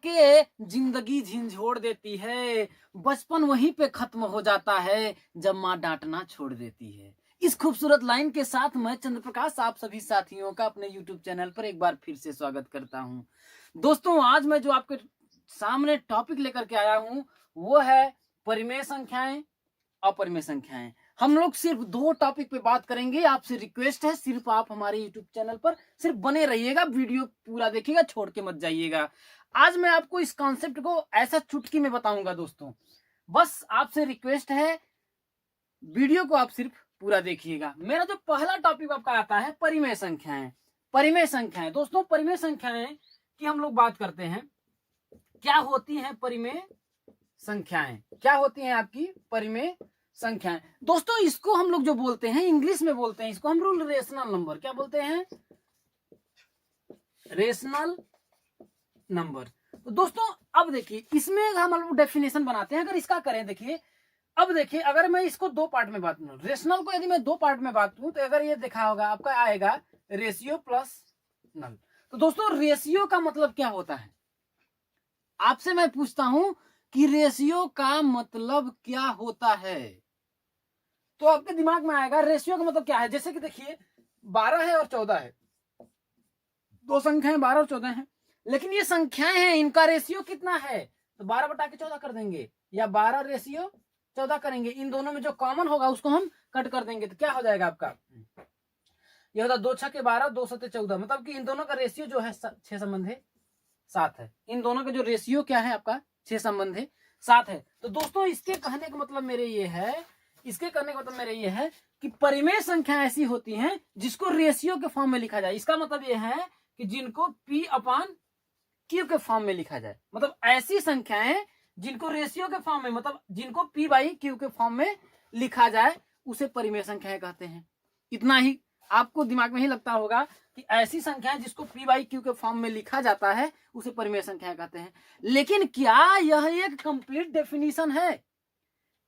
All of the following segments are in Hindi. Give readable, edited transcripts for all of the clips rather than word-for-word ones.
के जिंदगी झिंझोड़ देती है, बचपन वहीं पे खत्म हो जाता है जब माँ डांटना छोड़ देती है। इस खूबसूरत लाइन के साथ मैं चंद्र प्रकाश आप सभी साथियों का अपने YouTube चैनल पर एक बार फिर से स्वागत करता हूं। दोस्तों, आज मैं जो आपके सामने टॉपिक लेकर के आया हूं वो है परिमेय संख्याएं, अपरिमेय संख्याएं। हम लोग सिर्फ 2 टॉपिक पे बात करेंगे। आपसे रिक्वेस्ट है, सिर्फ आप हमारे YouTube चैनल पर सिर्फ बने रहिएगा, वीडियो पूरा देखिएगा, छोड़ के मत जाइएगा। आज मैं आपको इस कॉन्सेप्ट को ऐसा चुटकी में बताऊंगा दोस्तों। बस आपसे रिक्वेस्ट है, वीडियो को आप सिर्फ पूरा देखिएगा। मेरा जो पहला टॉपिक आपका आता है परिमेय संख्याएं। परिमेय संख्याएं दोस्तों, परिमेय संख्याएं की हम लोग बात करते हैं। क्या होती हैं परिमेय संख्याएं? क्या होती हैं आपकी परिमेय संख्याएं? दोस्तों, इसको हम लोग जो बोलते हैं, इंग्लिश में बोलते हैं, इसको हम लोग रेशनल नंबर क्या बोलते हैं? Rational number. तो दोस्तों अब देखिए, इसमें हम लोग डेफिनेशन बनाते हैं। अगर इसका करें, देखिए अब देखिए, अगर मैं इसको 2 पार्ट में बात करूं, रेशनल को यदि मैं 2 पार्ट में बात करूं, तो अगर ये देखा होगा आपका आएगा रेशियो प्लस नल। तो दोस्तों रेशियो का मतलब क्या होता है? आपसे मैं पूछता हूं कि रेशियो का मतलब क्या होता है, तो आपके दिमाग में आएगा रेशियो का मतलब क्या है। जैसे कि देखिए 12 है और 14 है, 2 संख्याएं 12 और 14 है, लेकिन ये संख्याएं हैं, इनका रेशियो कितना है? तो 12 बटा के 14 कर देंगे, या 12 रेशियो 14 करेंगे। इन दोनों में जो कॉमन होगा उसको हम कट कर देंगे, तो क्या हो जाएगा आपका? ये होता 2 6 के 12, 2 7 14, मतलब कि इन दोनों का रेशियो जो है 6 संबंध है 7 है। इन दोनों का जो रेशियो क्या है आपका? 6 संबंध है 7 है। तो दोस्तों इसके कहने का मतलब मेरे ये है, इसके कहने का मतलब मेरे ये है कि परिमेय संख्या ऐसी होती हैं जिसको रेशियो के फॉर्म में लिखा जाए। इसका मतलब ये है कि जिनको P अपान Q के फॉर्म में लिखा जाए, मतलब ऐसी संख्याएं जिनको रेशियो के फॉर्म में, मतलब जिनको P बाई Q के फॉर्म में लिखा जाए, उसे परिमेय संख्याएं कहते हैं। इतना ही आपको दिमाग में ही लगता होगा कि ऐसी संख्याएं जिसको P बाई Q के फॉर्म में लिखा जाता है उसे परिमेय संख्याएं कहते हैं। लेकिन क्या यह एक कंप्लीट डेफिनेशन है?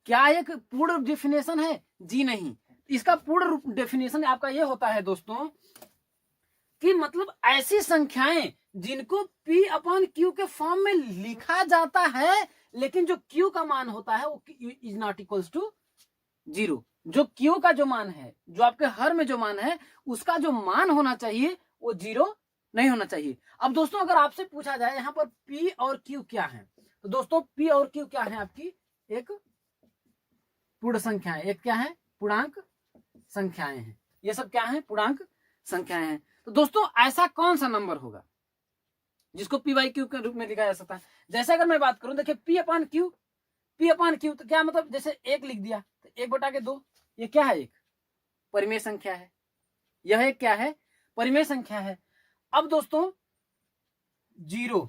क्या एक पूर्ण डेफिनेशन है? जी नहीं। इसका पूर्ण डेफिनेशन आपका यह होता है दोस्तों कि मतलब ऐसी संख्याएं जिनको P अपॉन Q के फॉर्म में लिखा जाता है, लेकिन जो Q का मान होता है वो इज नॉट इक्वल्स टू 0। जो Q का जो मान है, जो आपके हर में जो मान है, उसका जो मान होना चाहिए वो 0 नहीं होना चाहिए। अब दोस्तों अगर आपसे पूछा जाए यहाँ पर P और Q क्या है, तो दोस्तों P और Q क्या है? आपकी एक पूर्ण संख्याएं, एक क्या है? पूर्णांक संख्याएं हैं। ये सब क्या है? पूर्णांक संख्याएं हैं। तो दोस्तों ऐसा कौन सा नंबर होगा जिसको P बाई Q के रूप में लिखा जा सकता है? जैसे अगर मैं बात करूं, देखिए P अपान Q, P अपान Q, तो क्या मतलब? जैसे 1 लिख दिया तो 1 बटा के 2, ये क्या है? एक परिमेय संख्या है। यह एक क्या है? परिमेय संख्या है। अब दोस्तों 0,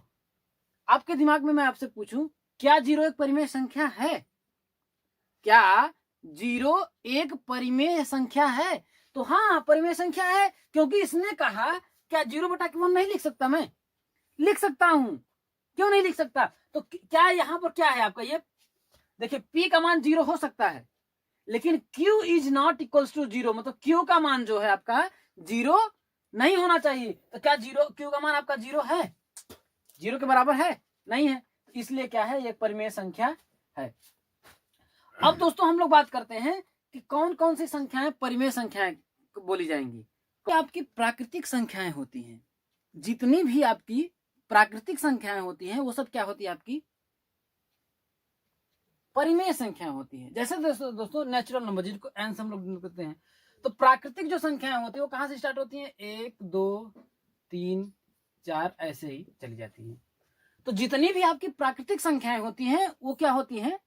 आपके दिमाग में मैं आपसे पूछूं, क्या 0 एक परिमेय संख्या है? क्या 0 एक परिमेय संख्या है? तो हाँ, परिमेय संख्या है, क्योंकि इसने कहा क्या 0 बटा के 1 नहीं लिख सकता? मैं लिख सकता हूं। क्यों नहीं लिख सकता? तो क्या यहां पर क्या है आपका? ये देखिए P का मान 0 हो सकता है, लेकिन Q is not equals to 0, मतलब Q का मान जो है आपका 0 नहीं होना चाहिए। तो क्या Q का मान आपका 0 है? 0 के बराबर है? नहीं है। इसलिए क्या है? ये परिमेय संख्या है। अब दोस्तों हम लोग बात करते हैं कि कौन कौन सी संख्याएं परिमेय संख्याएं बोली जाएंगी। तो आपकी प्राकृतिक संख्याएं होती हैं, जितनी भी आपकी प्राकृतिक संख्याएं होती हैं वो सब क्या होती है? आपकी परिमेय संख्या होती है। जैसे दोस्तों नेचुरल नंबर, जिनको एन हम लोग कहते हैं, तो प्राकृतिक जो संख्याएं होती है वो कहां से स्टार्ट होती हैं? 1 2 3 4 ऐसे ही चली जाती हैं। तो जितनी भी आपकी प्राकृतिक संख्याएं होती हैं वो क्या होती हैं?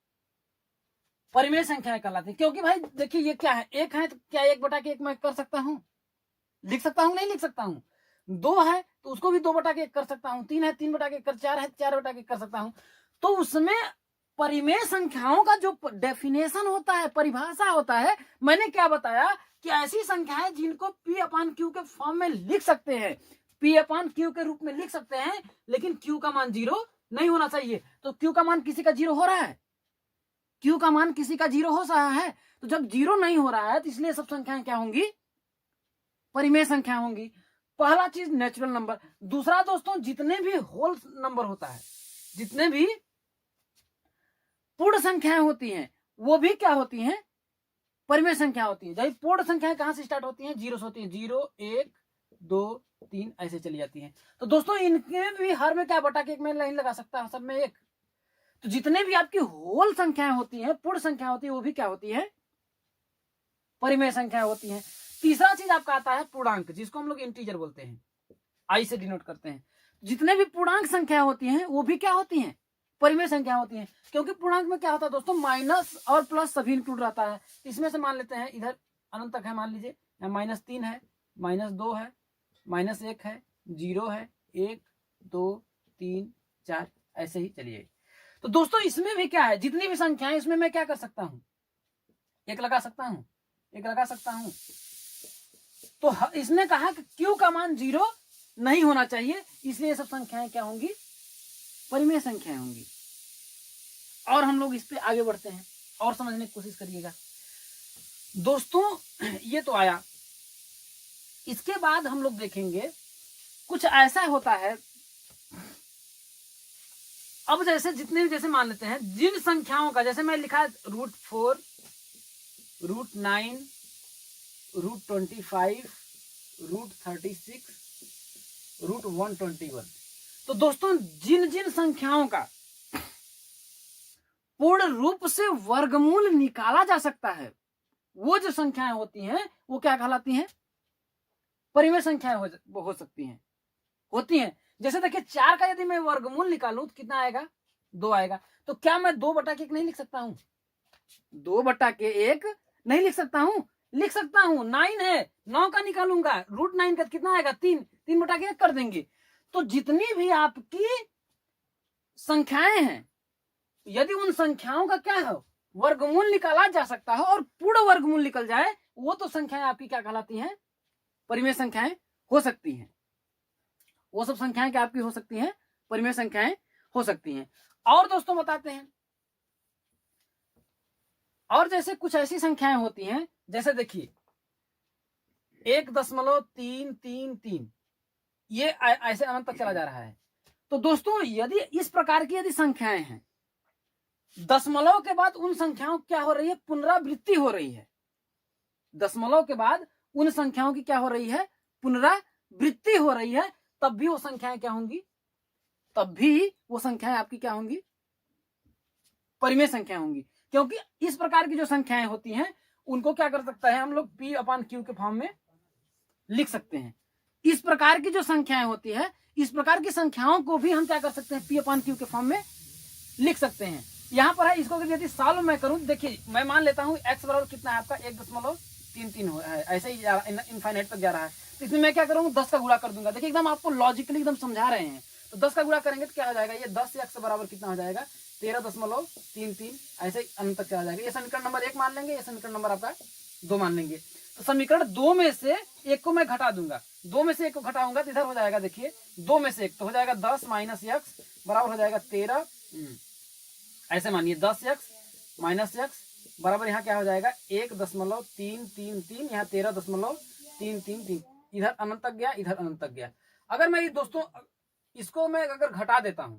परिमेय संख्याएं कहलाती हैं। क्योंकि भाई देखिए ये क्या है? 1 है तो क्या 1 बटा के 1 मैं कर सकता हूं? लिख सकता हूं? नहीं लिख सकता हूं। 2 है तो उसको भी 2 बटा के 1 कर सकता हूं। 3 है 3 बटा के 1 कर, 4 है 4 बटा के 1 कर सकता हूं। तो उसमें परिमेय संख्याओं का जो डेफिनेशन होता है, परिभाषा होता है, मैंने क्या बताया कि ऐसी संख्याएं जिनको P अपान Q के फॉर्म में लिख सकते हैं, P अपान Q के रूप में लिख सकते हैं, लेकिन Q का मान 0 नहीं होना चाहिए। तो Q का मान किसी का 0 हो रहा है? Q का मान किसी का 0 हो रहा है? तो जब 0 नहीं हो रहा है तो इसलिए सब संख्याएं क्या होंगी? परिमेय संख्या होंगी। पहला चीज नेचुरल नंबर। दूसरा दोस्तों, जितने भी होल नंबर होता है, जितने भी पूर्ण संख्याएं होती हैं वो भी क्या होती हैं, परिमेय संख्या होती है। जब पूर्ण संख्याएं कहां से स्टार्ट होती हैं, 0 से होती है। 0 1 2 3 ऐसे चली जाती हैं। तो दोस्तों इनके भी हर में क्या बटा के एक में लाइन लगा सकता है, सब में एक। तो जितने भी आपकी होल संख्याएं होती हैं, पूर्ण संख्या होती है, वो भी क्या होती है, परिमेय संख्या होती है। तीसरा चीज आपका आता है पूर्णांक, जिसको हम लोग इंटीजर बोलते हैं, आई से डिनोट करते हैं। जितने भी पूर्णांक संख्या होती हैं वो भी क्या होती हैं, परिमेय संख्या होती हैं। क्योंकि पूर्णांक में क्या होता है दोस्तों, माइनस और प्लस सभी इंक्लूड रहता है। इसमें से मान लेते हैं इधर अनंत तक है, मान लीजिए यहाँ -3 है, -2 है, -1 है, 0 है, 1 2 3 4 ऐसे ही चलिए। तो दोस्तों इसमें भी क्या है, जितनी भी संख्याएं इसमें मैं क्या कर सकता हूं, एक लगा सकता हूं, एक लगा सकता हूं। तो इसने कहा कि Q का मान 0 नहीं होना चाहिए, इसलिए सब संख्याएं क्या होंगी, परिमेय संख्याएं होंगी। और हम लोग इस पे आगे बढ़ते हैं और समझने की कोशिश करिएगा दोस्तों। ये तो आया, इसके बाद हम लोग देखेंगे कुछ ऐसा होता है। अब जैसे जितने भी, जैसे मान लेते हैं जिन संख्याओं का, जैसे मैं लिखा √4 √9 √25 √36 √121। तो दोस्तों जिन जिन संख्याओं का पूर्ण रूप से वर्गमूल निकाला जा सकता है, वो जो संख्याएं होती हैं वो क्या कहलाती हैं, परिमेय संख्याएं हो सकती हैं, होती हैं। जैसे देखिए 4 का यदि मैं वर्गमूल निकालूं तो कितना आएगा, 2 आएगा। तो क्या मैं 2/1 नहीं लिख सकता हूं, 2/1 नहीं लिख सकता हूं, लिख सकता हूं। 9 है, 9 का निकालूंगा, √9 का कितना आएगा, 3, 3/1 कर देंगे। तो जितनी भी आपकी संख्याएं हैं, यदि उन संख्याओं का क्या है, वर्गमूल निकाला जा सकता है और पूर्ण वर्गमूल निकल जाए, वो तो संख्याएं आपकी क्या कहलाती हैं, परिमेय संख्याएं हो सकती हैं। वो सब संख्याएं क्या आपकी हो सकती हैं, परिमेय संख्याएं हो सकती हैं। और दोस्तों बताते हैं, और जैसे कुछ ऐसी संख्याएं होती हैं, जैसे देखिए 1.333, ये ऐसे अनंत तक चला जा रहा है। तो दोस्तों यदि इस प्रकार की यदि संख्याएं हैं, दशमलव के बाद उन संख्याओं की क्या हो रही है, पुनरावृत्ति हो रही है। दशमलव के बाद उन संख्याओं की क्या हो रही है, पुनरावृत्ति हो रही है, तब भी वो संख्याएं क्या होंगी, तब भी वो संख्याएं आपकी क्या होंगी, परिमेय संख्या होंगी। क्योंकि इस प्रकार की जो संख्याएं होती हैं उनको क्या कर सकता है हम लोग, P/Q के फॉर्म में लिख सकते हैं। इस प्रकार की जो संख्याएं होती है, इस प्रकार की संख्याओं को भी हम क्या कर सकते हैं, P/Q के फॉर्म में लिख सकते हैं। यहां पर है, इसको यदि सॉल्व मैं करूं, देखिए मैं मान लेता हूं x बराबर कितना है आपका, 1.33 है, ऐसे ही इनफाइनाइट तक जा रहा है। तो इसमें मैं क्या करूंगा, 10 का गुणा कर दूंगा। देखिए एकदम आपको लॉजिकली एकदम समझा रहे हैं। तो 10 का गुणा करेंगे तो क्या हो जाएगा, ये 10 से x बराबर कितना हो जाएगा, 13.33, ऐसे अनंत तक चला जाएगा। ये समीकरण नंबर 1 मान लेंगे, ये समीकरण नंबर आपका 2 मान लेंगे। तो समीकरण 2 में से 1 को मैं घटा दूंगा, 2 में से 1 को घटाऊंगा तो इधर हो जाएगा, देखिए 2 में से 1 तो हो जाएगा 10 - x बराबर हो जाएगा 13। ऐसे मानिए 10x - x बराबर यहाँ क्या हो जाएगा, 1.333, यहाँ 13.333, इधर अनंत तक गया, इधर अनंत तक गया। अगर मैं दोस्तों इसको मैं अगर घटा देता हूं,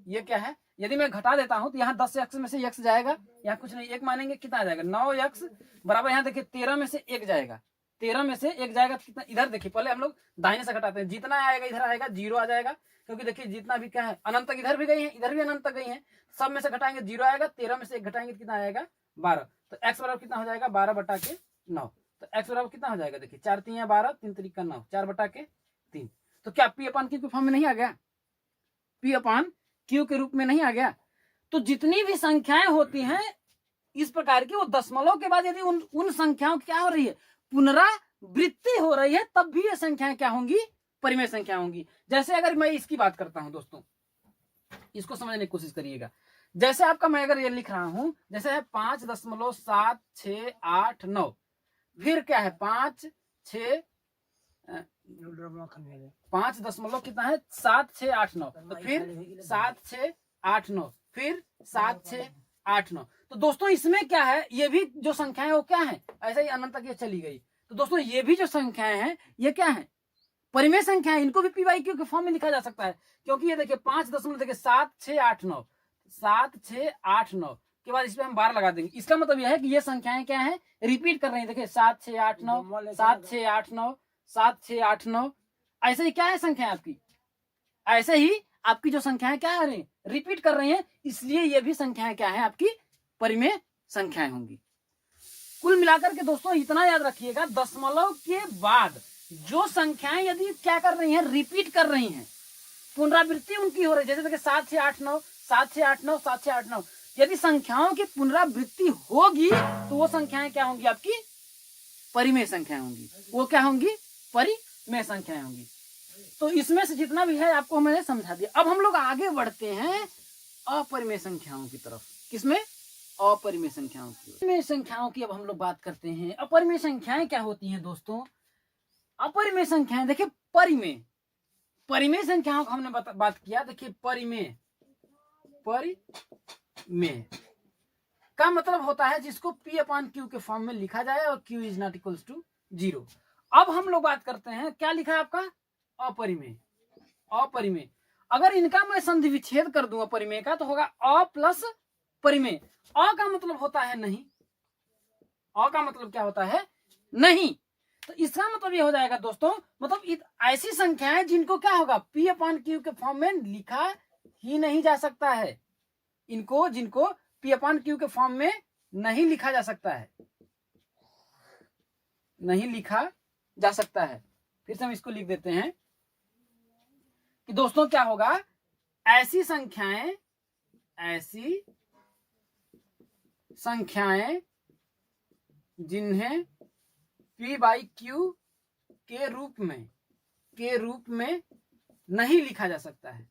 ये क्या है, यदि मैं घटा देता हूं तो यहाँ 10x में से x जाएगा, यहाँ कुछ नहीं, 1 मानेंगे, कितना आ जाएगा 9x बराबर, यहाँ देखिए 13 में से 1 जाएगा, 13 में से 1 जाएगा तो कितना, इधर देखिए पहले हम लोग दाहिने से घटाते हैं, जितना आएगा इधर आएगा 0 आ जाएगा। क्योंकि देखिए जितना भी क्या है, अनंत तक इधर भी गई है, इधर भी अनंत तक गई है, सब में से घटाएंगे 0 आएगा, 13 में से 1 घटाएंगे कितना आएगा 12। तो x बराबर कितना हो जाएगा, 12/9। तो x बराबर कितना हो जाएगा, देखिए 4 3 12, 3 3 9, 4/3। तो क्या P/Q के फॉर्म में नहीं आ गया, P/Q के रूप में नहीं आ गया। तो जितनी भी संख्याएं होती हैं इस प्रकार की, वो दशमलव के बाद यदि उन संख्याओं की क्या हो रही है, पुनरावृत्ति हो रही है, तब भी ये संख्याएं क्या होंगी, परिमेय संख्या होंगी। जैसे अगर मैं इसकी बात करता हूं दोस्तों, इसको समझने की कोशिश करिएगा। जैसे आपका मैं अगर ये लिख रहा हूं, जैसे है 5.768 फिर क्या है 5 कितना है 7689, तो फिर 7689, फिर 7689। तो दोस्तों इसमें क्या है, ये भी जो संख्याएं वो क्या है, ऐसे ही अनंत तक ये चली गई। तो दोस्तों ये भी जो संख्याएं हैं ये क्या है, परिमेय संख्या है, इनको भी पी बाई क्यू के फॉर्म में लिखा जा सकता है, क्योंकि ये देखिए 5 देखिए 7 6 8 9 7 6 8 9 के बाद इसमें हम 12 लगा देंगे। इसका मतलब यह है कि ये संख्याएं क्या है, रिपीट कर रही है। देखिए 7 6 8 9 7 6 8 9 7 6 8 9, ऐसे ही क्या है संख्या आपकी, ऐसे ही आपकी जो संख्याएं क्या है रिपीट कर रही हैं, इसलिए ये भी संख्याएं क्या है आपकी परिमेय संख्याएं होंगी। कुल मिलाकर के दोस्तों इतना याद रखिएगा, दशमलव के बाद जो संख्याएं यदि क्या कर रही हैं, रिपीट कर रही हैं, पुनरावृत्ति उनकी हो रही है, जैसे देखिए 7 6 8 9 7 6 8 9 7 6 8 9, यदि संख्याओं की पुनरावृत्ति होगी तो वो संख्याएं क्या होंगी आपकी परिमेय संख्याएं होंगी। वो क्या होंगी, परिमेय संख्याएं होंगी। तो इसमें से जितना भी है आपको मैंने समझा दिया। अब हम लोग आगे बढ़ते हैं अपरिमेय संख्याओं की तरफ। किसमें, अपरिमेय संख्याओं की। अपरिमेय संख्याओं की अब हम लोग बात करते हैं। अपरिमेय संख्याएं क्या होती हैं दोस्तों, अपरिमेय संख्याएं देखिए परिमेय, परिमेय संख्याओं को हमने बात किया। देखिए परिमेय, परिमेय का मतलब होता है जिसको P/Q के फॉर्म में लिखा जाए और Q is not equals to 0। अब हम लोग बात करते हैं, क्या लिखा है आपका अपरिमेय। अपरिमेय अगर इनका मैं संधि विच्छेद कर दूं अपरिमेय का तो होगा अ प्लस परिमेय। अ का मतलब होता है नहीं, अ का मतलब क्या होता है, नहीं। तो इसका मतलब ये हो जाएगा दोस्तों, मतलब ऐसी संख्याएं जिनको क्या होगा P/Q के फॉर्म में लिखा ही नहीं जा सकता है, इनको जिनको P/Q के फॉर्म में नहीं लिखा जा सकता है, नहीं लिखा जा सकता है। फिर से हम इसको लिख देते हैं कि दोस्तों क्या होगा, ऐसी संख्याएं, ऐसी संख्याएं जिन्हें P/Q के रूप में नहीं लिखा जा सकता है,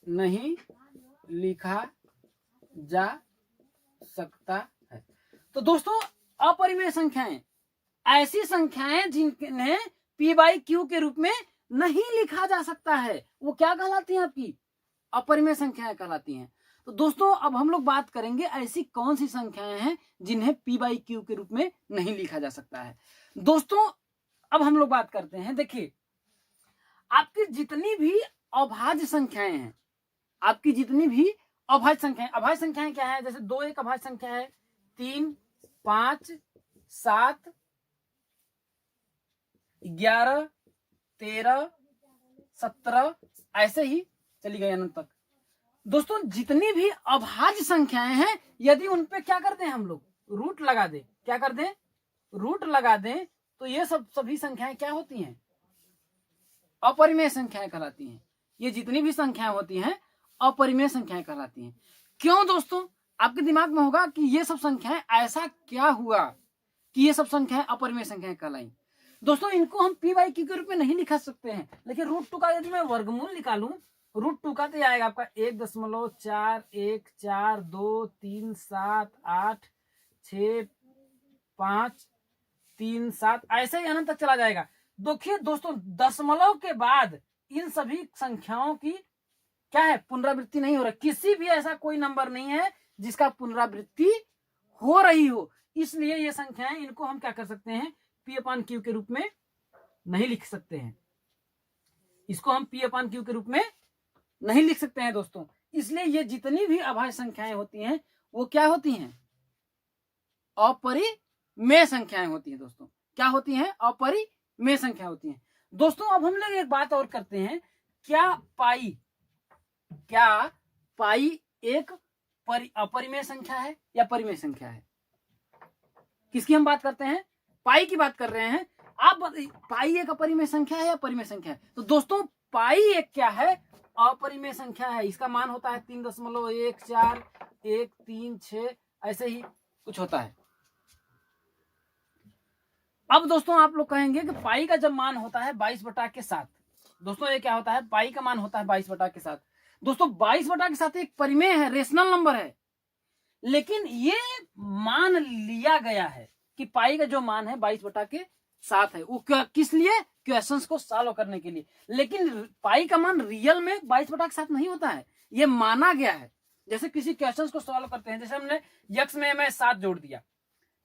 नहीं लिखा जा सकता है। तो दोस्तों अपरिमेय संख्याएं ऐसी संख्याएं जिन्हें P/Q के रूप में नहीं लिखा जा सकता है, वो क्या कहलाती हैं, आपकी अपरिमेय संख्याएं कहलाती हैं। तो दोस्तों अब हम लोग बात करेंगे ऐसी कौन सी संख्याएं हैं जिन्हें P/Q के रूप में नहीं लिखा जा सकता है। दोस्तों अब हम लोग बात करते हैं, देखिए आपकी जितनी भी अभाज्य संख्याएं हैं, आपकी जितनी भी अभाज्य संख्याएं, अभाज्य संख्याएं क्या है, जैसे 2 एक अभाज्य संख्या है, 3 5 7 11 13 17 ऐसे ही चली गई अनंत तक। दोस्तों जितनी भी अभाज्य संख्याएं हैं, यदि उन पे क्या कर दें हम लोग, रूट लगा दें, क्या कर दें, रूट लगा दें, तो ये सभी संख्याएं क्या होती हैं, अपरिमेय संख्याएं कहलाती हैं। ये जितनी भी संख्याएं होती हैं अपरिमेय संख्याएं कहलाती हैं। क्यों दोस्तों, आपके दिमाग में होगा कि ये सब संख्याएं ऐसा क्या हुआ कि ये सब संख्याएं अपरिमेय संख्याएं कहलाई। दोस्तों इनको हम P/Q के रूप में नहीं लिखा सकते हैं, लेकिन √2 का यदि मैं वर्गमूल निकालूं, √2 का तो आएगा आपका 1.414237 ऐसे ही अनंत तक चला जाएगा। देखिए दोस्तों दशमलव के बाद इन सभी संख्याओं की क्या है, पुनरावृत्ति नहीं हो रहा। किसी भी ऐसा कोई नंबर नहीं है जिसका पुनरावृत्ति हो रही हो, इसलिए ये संख्याएं, इनको हम क्या कर सकते हैं, P/Q के रूप में नहीं लिख सकते हैं, इसको हम P/Q के रूप में नहीं लिख सकते हैं दोस्तों। इसलिए ये जितनी भी अभाज्य संख्याएं होती हैं वो क्या होती हैं, अपरिमेय संख्याएं होती हैं दोस्तों। क्या होती हैं, अपरिमेय संख्या होती हैं। दोस्तों अब हम लोग एक बात और करते हैं, क्या पाई एक अपरिमेय संख्या है या परिमेय संख्या है। किसकी हम बात करते हैं, पाई की बात कर रहे हैं। आप बताइए पाई एक अपरिमेय संख्या है या परिमेय संख्या है। तो दोस्तों पाई एक क्या है, अपरिमेय संख्या है। इसका मान होता है 3.14136 ऐसे ही कुछ होता है। अब दोस्तों आप लोग कहेंगे कि पाई का जब मान होता है 22/7, दोस्तों ये क्या होता है, पाई का मान होता है 22/7। दोस्तों 22/7 एक परिमेय है, रेशनल नंबर है, लेकिन ये मान लिया गया है कि पाई का जो मान है 22/7 है, वो किस लिए, क्वेश्चंस को सॉल्व करने के लिए। लेकिन पाई का मान रियल में 22/7 नहीं होता है, ये माना गया है। जैसे किसी क्वेश्चंस को सॉल्व करते हैं, जैसे हमने x में मैं 7 जोड़ दिया,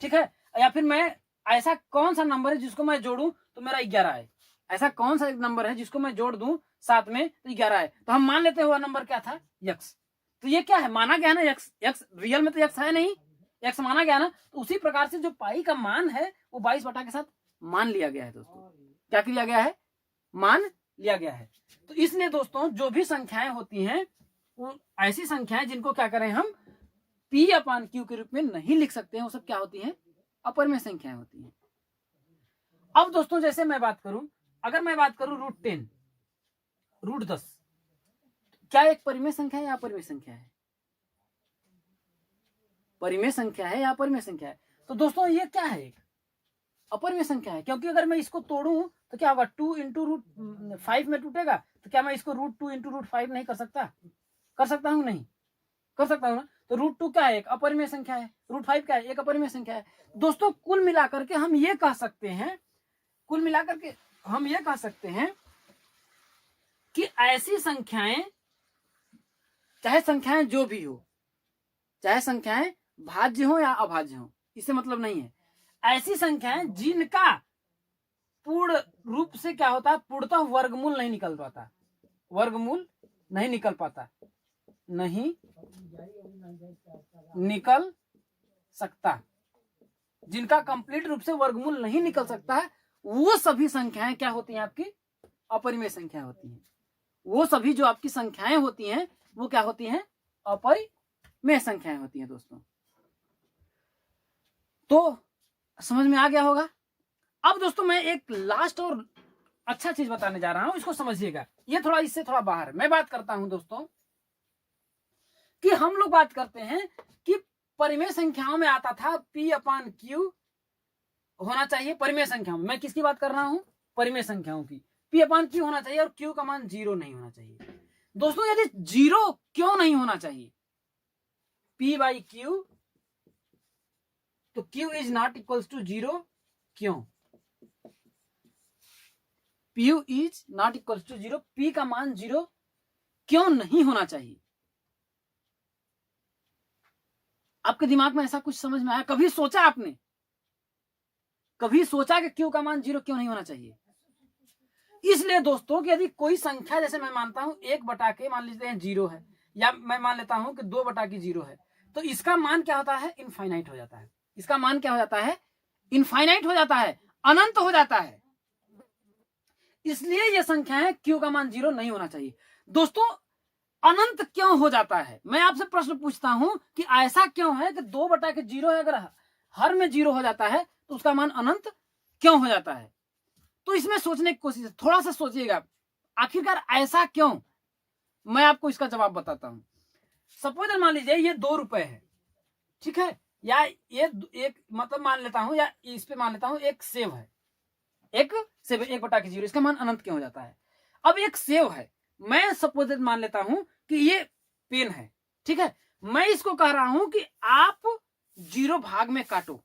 ठीक है, या फिर मैं ऐसा कौन सा नंबर है जिसको मैं जोड़ूं तो मेरा 11 है, ऐसा कौन सा नंबर है जिसको मैं जोड़ दूं साथ में तो 11 है। तो हम मान लेते हैं वह नंबर क्या था, यक्स। तो ये क्या है, माना गया ना यक्स, यक्स रियल में तो यक्स है नहीं, यक्स माना गया ना। तो उसी प्रकार से जो पाई का मान है वो 22 बटा के साथ मान लिया गया है दोस्तों। क्या किया गया है, मान लिया गया है। तो इसलिए दोस्तों जो भी संख्याएं होती हैं वो ऐसी संख्याएं जिनको क्या करें हम P अपान Q के रूप में नहीं लिख सकते हैं, वो सब क्या होती हैं, अपरिमेय संख्याएं होती हैं। अब दोस्तों जैसे मैं बात करूं, अगर मैं बात करूं √10, √10, क्या एक परिमेय संख्या है या अपरिमेय संख्या है, परिमेय संख्या है या अपरिमेय संख्या है। तो दोस्तों ये क्या है, एक अपरिमेय संख्या है, क्योंकि अगर मैं इसको तोड़ूं तो क्या होगा, 2 इंटू √5 में टूटेगा। तो क्या मैं इसको √2 इंटू √5 नहीं कर सकता, कर सकता हूं, नहीं कर सकता हूं ना। तो √2 क्या है, एक अपरिमेय संख्या है, √5 क्या है, एक अपरिमेय संख्या है। दोस्तों कुल मिलाकर के हम ये कह सकते हैं, कुल मिलाकर के हम ये कह सकते हैं कि ऐसी संख्याएं, चाहे संख्याएं जो भी हो, चाहे संख्याएं भाज्य हो या अभाज्य हो, इससे मतलब नहीं है, ऐसी संख्याएं जिनका पूर्ण रूप से क्या होता है, पूर्णतः वर्गमूल नहीं निकल पाता, वर्गमूल नहीं निकल पाता, नहीं निकल सकता, जिनका कंप्लीट रूप से वर्गमूल नहीं निकल सकता है, वो सभी संख्याएं क्या होती हैं, आपकी अपरिमेय संख्या होती हैं। वो सभी जो आपकी संख्याएं होती हैं वो क्या होती हैं, अपरिमेय संख्याएं होती हैं दोस्तों। तो समझ में आ गया होगा। अब दोस्तों मैं एक लास्ट और अच्छा चीज बताने जा रहा हूं, इसको समझिएगा, ये थोड़ा इससे थोड़ा बाहर मैं बात करता हूं दोस्तों, कि हम लोग बात करते हैं कि परिमेय संख्याओं में आता था P अपान Q होना चाहिए, परिमेय संख्याओं में, मैं किसकी बात कर रहा हूं, परिमेय संख्याओं की, P अपान Q होना चाहिए और Q का मान 0 नहीं होना चाहिए। दोस्तों यदि 0 क्यों नहीं होना चाहिए, P बाई Q, तो Q is not equals to 0, क्यों, Q is not equals to 0, P का मान 0 क्यों नहीं होना चाहिए। आपके दिमाग में ऐसा कुछ समझ में आया, कभी सोचा आपने, कभी सोचा कि Q का मान 0 क्यों नहीं होना चाहिए। इसलिए दोस्तों कि यदि कोई संख्या, जैसे मैं मानता हूं 1 बटा के मान लेते हैं 0 है, या मैं मान लेता हूं कि 2 बटा की 0 है, तो इसका मान क्या होता है, इनफाइनाइट हो जाता है, इसका मान क्या हो जाता है, इनफाइनाइट हो जाता है, अनंत हो जाता है। इसलिए ये संख्या है Q का मान 0 नहीं होना चाहिए। दोस्तों अनंत क्यों हो जाता है, मैं आपसे प्रश्न पूछता हूं कि ऐसा क्यों है कि 2 बटा के 0 है, अगर हर में 0 हो जाता है तो उसका मान अनंत क्यों हो जाता है। तो इसमें सोचने की कोशिश, थोड़ा सा सोचिएगा, आखिरकार ऐसा क्यों, मैं आपको इसका जवाब बताता हूं। सपोज मान लीजिए ये 2 रुपए है, ठीक है, या ये एक मतलब मान लेता हूं, या इस पे मान लेता हूं एक सेव है, एक सेव 1 बटा के 0, इसका मान अनंत क्यों हो जाता है। अब एक सेव है, मैं सपोज मान लेता हूं कि ये पेन है, ठीक है, मैं इसको कह रहा हूं कि आप 0 भाग में काटो,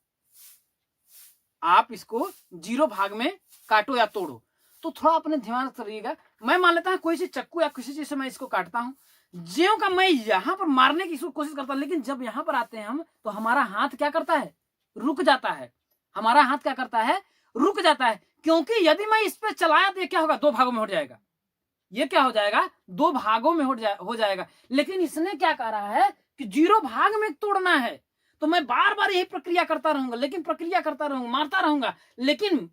आप इसको 0 भाग में काटो या तोड़ो। तो थोड़ा अपने ध्यान करिएगा, मैं मान लेता हूं कोई सी चक्कू या किसी चीज से मैं इसको काटता हूं, ज्यों का मैं यहां पर मारने की कोशिश करता हूं, लेकिन जब यहां पर आते हैं हम तो हमारा हाथ क्या करता है, रुक जाता है, हमारा हाथ क्या करता है, रुक जाता है, क्योंकि यदि मैं इस पे चलाया तो ये क्या होगा, 2 भागों में हो जाएगा, ये क्या हो जाएगा, 2 भागों में हो जाएगा। लेकिन इसने क्या कह रहा है कि 0 भाग में तोड़ना है, तो मैं बार बार यही प्रक्रिया करता रहूंगा, लेकिन प्रक्रिया करता रहूंगा, मारता रहूंगा, लेकिन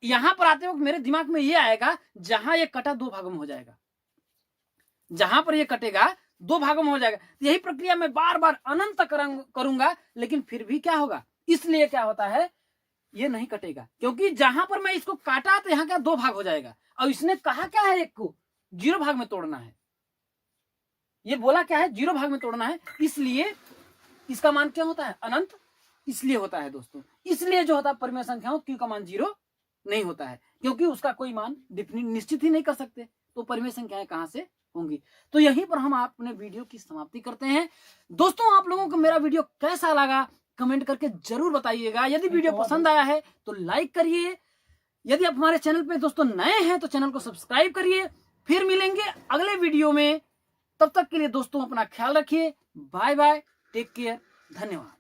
यहां पर आते वक्त मेरे दिमाग में ये आएगा, जहां ये कटा 2 भागों में हो जाएगा, जहां पर ये कटेगा 2 भागों में हो जाएगा। यही प्रक्रिया मैं बार बार अनंत करूंगा, लेकिन फिर भी क्या होगा, इसलिए क्या होता है, ये नहीं कटेगा, क्योंकि जहां पर मैं इसको काटा तो यहां क्या 2 भाग हो जाएगा, और इसने कहा क्या है, एक को 0 भाग में तोड़ना है, ये बोला क्या है, 0 भाग में तोड़ना है, इसलिए इसका मान क्या होता है, अनंत इसलिए होता है दोस्तों। इसलिए जो होता है परिमेय संख्याओं Q का मान 0 नहीं होता है, क्योंकि उसका कोई मान निश्चित ही नहीं कर सकते, तो परिमेय संख्याएं कहां से होंगी। तो यहीं पर हम अपने वीडियो की समाप्ति करते हैं। दोस्तों आप लोगों को मेरा वीडियो कैसा लगा कमेंट करके जरूर बताइएगा। यदि वीडियो पसंद आया है तो लाइक करिए, यदि आप हमारे चैनल पे दोस्तों नए हैं तो चैनल को सब्सक्राइब करिए। फिर मिलेंगे अगले वीडियो में, तब तक के लिए दोस्तों अपना ख्याल रखिए, बाय बाय, टेक केयर, धन्यवाद।